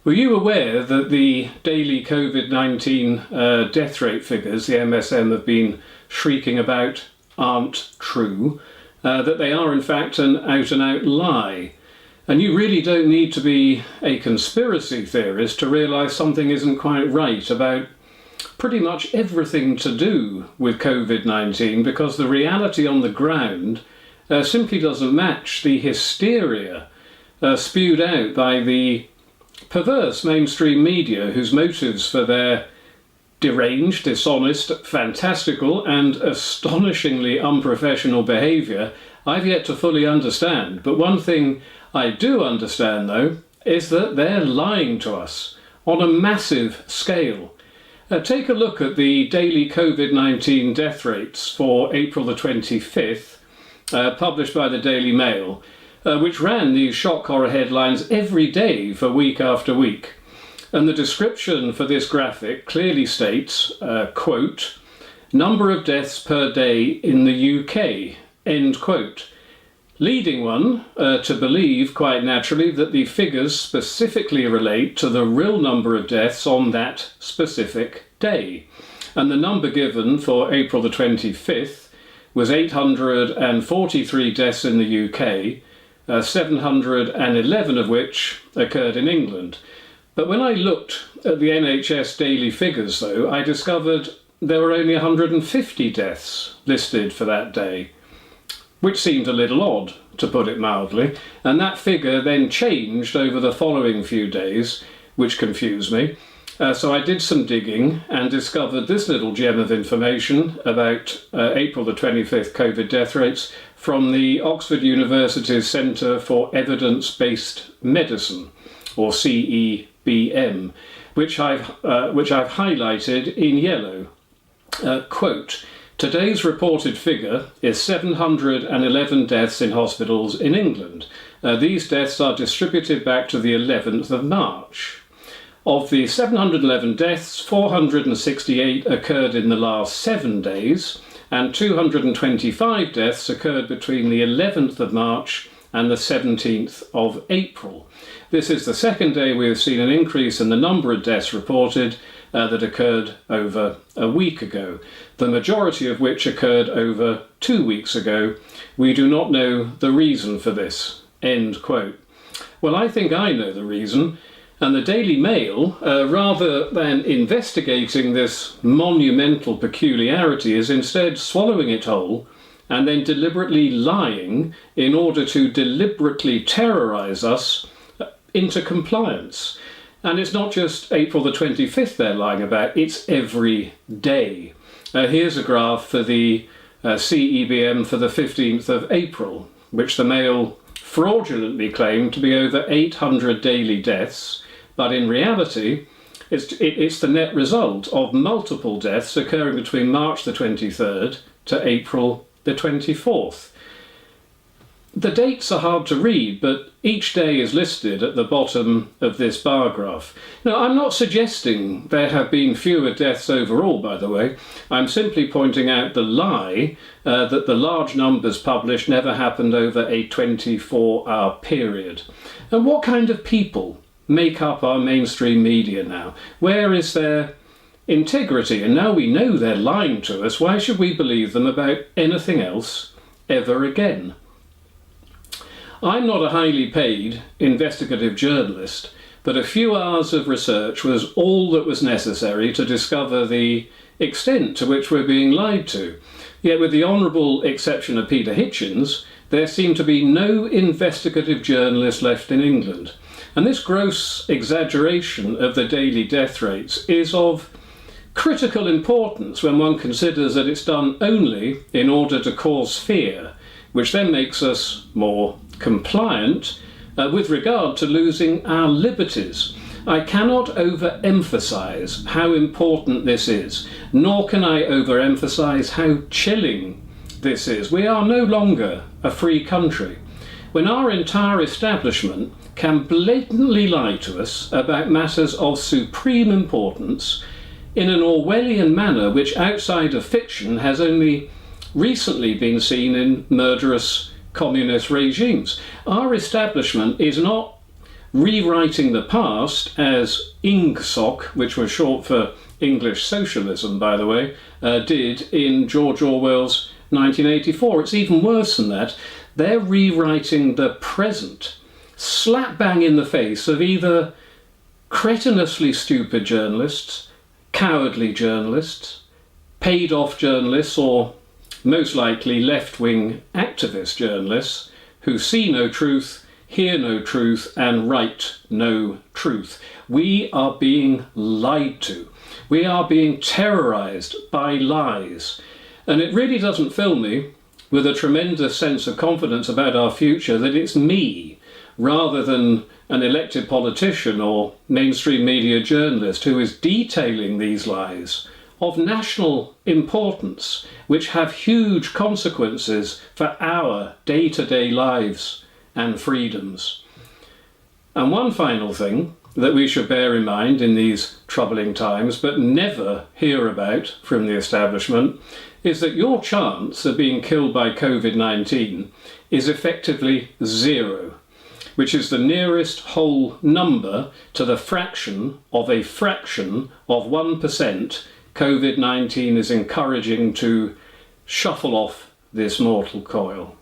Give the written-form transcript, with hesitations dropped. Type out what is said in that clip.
Were you aware that the daily Covid-19 death rate figures the MSM have been shrieking about aren't true, that they are in fact an out-and-out lie? And you really don't need to be a conspiracy theorist to realise something isn't quite right about pretty much everything to do with Covid-19, because the reality on the ground simply doesn't match the hysteria spewed out by the perverse mainstream media, whose motives for their deranged, dishonest, fantastical and astonishingly unprofessional behaviour I've yet to fully understand. But one thing I do understand, though, is that they're lying to us on a massive scale. Take a look at the daily Covid-19 death rates for April the 25th, published by the Daily Mail, which ran these shock horror headlines every day for week after week. And the description for this graphic clearly states, quote, "number of deaths per day in the UK," end quote. Leading one to believe, quite naturally, that the figures specifically relate to the real number of deaths on that specific day. And the number given for April the 25th was 843 deaths in the UK, 711 of which occurred in England. But when I looked at the NHS daily figures, though, I discovered there were only 150 deaths listed for that day, which seemed a little odd, to put it mildly, and that figure then changed over the following few days, which confused me. So I did some digging and discovered this little gem of information about April the 25th COVID death rates from the Oxford University's Centre for Evidence-Based Medicine, or CEBM, which I've highlighted in yellow. Quote, "Today's reported figure is 711 deaths in hospitals in England. These deaths are distributed back to the 11th of March. Of the 711 deaths, 468 occurred in the last 7 days, and 225 deaths occurred between the 11th of March and the 17th of April. This is the second day we have seen an increase in the number of deaths reported that occurred over a week ago, the majority of which occurred over 2 weeks ago. We do not know the reason for this," end quote. Well, I think I know the reason, and the Daily Mail, rather than investigating this monumental peculiarity, is instead swallowing it whole and then deliberately lying in order to deliberately terrorise us into compliance. And it's not just April the 25th they're lying about, it's every day. Here's a graph for the CEBM for the 15th of April, which the Mail fraudulently claimed to be over 800 daily deaths, but in reality it's the net result of multiple deaths occurring between March the 23rd to April the 24th. The dates are hard to read, but each day is listed at the bottom of this bar graph. Now, I'm not suggesting there have been fewer deaths overall, by the way. I'm simply pointing out the lie that the large numbers published never happened over a 24-hour period. And what kind of people make up our mainstream media now? Where is their integrity? And now we know they're lying to us, why should we believe them about anything else ever again? I'm not a highly paid investigative journalist, but a few hours of research was all that was necessary to discover the extent to which we're being lied to. Yet with the honourable exception of Peter Hitchens, there seemed to be no investigative journalist left in England. And this gross exaggeration of the daily death rates is of critical importance when one considers that it's done only in order to cause fear, which then makes us more compliant with regard to losing our liberties. I cannot overemphasize how important this is, nor can I overemphasize how chilling this is. We are no longer a free country. When our entire establishment can blatantly lie to us about matters of supreme importance in an Orwellian manner which outside of fiction has only recently been seen in murderous communist regimes. Our establishment is not rewriting the past, as INGSOC, which was short for English Socialism, by the way, did in George Orwell's 1984. It's even worse than that. They're rewriting the present, slap bang in the face of either cretinously stupid journalists, cowardly journalists, paid-off journalists, or most likely left-wing activist journalists who see no truth, hear no truth, and write no truth. We are being lied to. We are being terrorised by lies. And it really doesn't fill me with a tremendous sense of confidence about our future that it's me, rather than an elected politician or mainstream media journalist, who is detailing these lies of national importance, which have huge consequences for our day-to-day lives and freedoms. And one final thing that we should bear in mind in these troubling times, but never hear about from the establishment, is that your chance of being killed by Covid-19 is effectively zero, which is the nearest whole number to the fraction of 1% Covid-19 is encouraging to shuffle off this mortal coil.